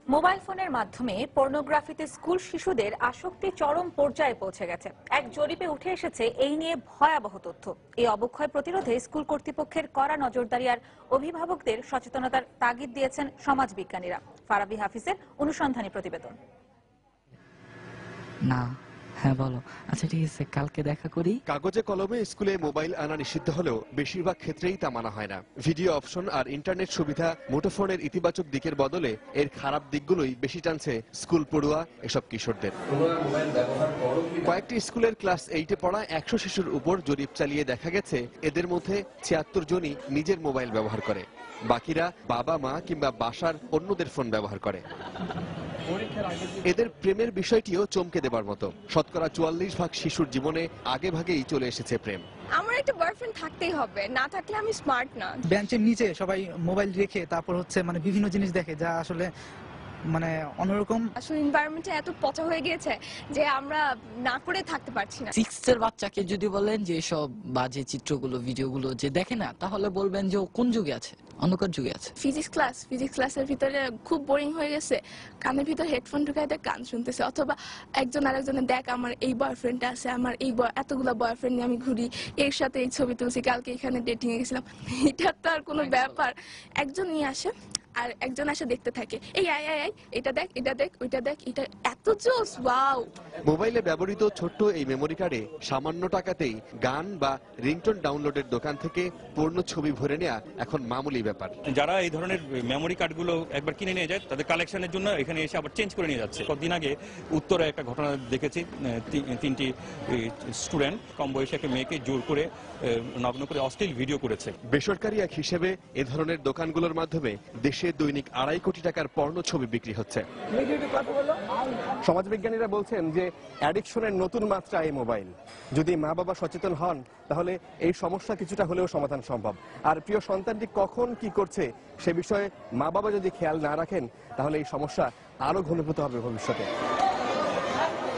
Mobile ফোনের মাধ্যমে পর্নোগ্রাফিতে school শিশুদের আসক্তি চরম পর্যায়ে পৌঁছে গেছে। এক জরিপে উঠে এসেছে এই নিয়ে ভয়াবহ তথ্য। এই অবক্ষয় প্রতিরোধে স্কুল কর্তৃপক্ষের কড়া নজরদারি আর অভিভাবকদের সচেতনতার তাগিদ দিয়েছেন সমাজবিজ্ঞানীরা। ফারাবি হাফিজের অনুসন্ধানী প্রতিবেদন। না, হ্যাঁ বলো। আচ্ছা ঠিক আছে, কালকে দেখা করি। কাগজে কলমে স্কুলে মোবাইল আনা নিষিদ্ধ হলেও বেশিরভাগ ক্ষেত্রেই তা মানা হয় না। ভিডিও অপশন আর ইন্টারনেট সুবিধা মুঠোফোনের ইতিবাচক দিকের বদলে এর খারাপ দিকগুলোই বেশি টানছে স্কুল পড়ুয়া এসব কিশোরদের। কয়েকটি স্কুলের ক্লাস 8-এ পড়া 100 শিশুর উপর জরিপ চালিয়ে দেখা গেছে এদের মধ্যে 76 জনই নিজের মোবাইল ব্যবহার করে, বাকিরা বাবা মা কিংবা বাসার অন্যদের ফোন ব্যবহার করে। এদের প্রেমের বিষয়টিও চমকে দেবার মতো। শতকরা 44% শিশুর জীবনে আগে ভাগেই চলে এসেছে প্রেম। আমার একটা বয়ফ্রেন্ড থাকতেই হবে, না থাকলে আমি স্মার্ট না। বেঞ্চের নিচে সবাই মোবাইল রেখে তারপর হচ্ছে বিভিন্ন জিনিস দেখে, যা আসলে অন্যরকম। আসলে এনভায়রনমেন্টে এত পচা হয়ে গিয়েছে যে আমরা না করে থাকতে পারছি না। 6 এর বাচ্চাকে যদি বলেন যে সব বাজে চিত্রগুলো ভিডিওগুলো যে দেখে না, তাহলে বলবেন যে ও কোন যুগে আছে, অন্ধকার যুগে আছে। ফিজিক্স ক্লাসের ভিতরে খুব বোরিং হয়ে গেছে, কানের ভিতরে হেডফোন ঢুকাই দেখ গান শুনতেছে, অথবা একজন আরেকজনের দেখ আমার এই বয়ফ্রেন্ড আছে, আমার এই এতগুলো বয়ফ্রেন্ড নিয়ে আমি ঘুরি, এর সাথে এই ছবি তুলছি, কালকে এখানে ডেটিং এ গেছিলাম। এটা তো আর কোনো ব্যাপার। একজন নিয়ে আসে আর একজন আসে দেখতে থাকে, এই আয় আয় আয়, এটা দেখ এটা দেখ ওইটা দেখ, এটা এত জোস, ওয়াও। মোবাইলে ব্যবহৃত ছোট্ট এই মেমোরি কার্ডে সামান্য টাকাতেই গান বা রিংটোন ডাউনলোডের দোকান থেকে পূর্ণ ছবি ভরে নেওয়া এখন মামুলি ব্যাপার। যারা এই ধরনের মেমোরি কার্ডগুলো একবার কিনে নিয়ে যায়, তাদের কালেকশনের জন্য এখানে এসে আবার চেঞ্জ করে নিয়ে যাচ্ছে। কতদিন আগে উত্তরে একটা ঘটনা দেখেছি, 3টি স্টুডেন্ট কম বয়সী একটা মেয়েকে জোর করে নগ্ন করে অশ্লীল ভিডিও করেছে। বেসরকারি এক হিসেবে এ ধরনের দোকানগুলোর মাধ্যমে দেশে দৈনিক 2.5 কোটি টাকার পর্নো ছবি বিক্রি হচ্ছে। সমাজবিজ্ঞানীরা বলছেন যে অ্যাডিকশনের নতুন মাত্রা এই মোবাইল। যদি মা বাবা সচেতন হন তাহলে এই সমস্যা কিছুটা হলেও সমাধান সম্ভব। আর প্রিয় সন্তানটি কখন কি করছে সে বিষয়ে মা বাবা যদি খেয়াল না রাখেন তাহলে এই সমস্যা আরো ঘনীভূত হবে ভবিষ্যতে।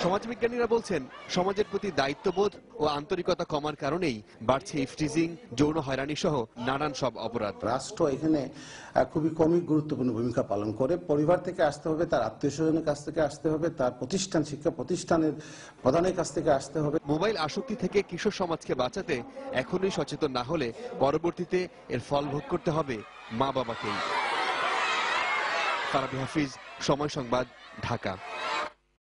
সমাজবিজ্ঞানীরা বলছেন সমাজের প্রতি দায়িত্ববোধ ও আন্তরিকতা কমার কারণেই বাড়ছে ইফটিজিং, যৌন হয়রানি সহ নানান সব অপরাধ। রাষ্ট্র এখানে খুবই কমই গুরুত্বপূর্ণ ভূমিকা পালন করে। পরিবার থেকে আসতে হবে, তার আত্মীয় স্বজনের কাছ থেকে আসতে হবে, তার প্রতিষ্ঠান শিক্ষা প্রতিষ্ঠানের প্রধানের কাছ থেকে আসতে হবে। মোবাইল আসক্তি থেকে কিশোর সমাজকে বাঁচাতে এখনই সচেতন না হলে পরবর্তীতে এর ফল ভোগ করতে হবে মা বাবাকেই। ফারাবি হাফিজ, সময় সংবাদ, ঢাকা।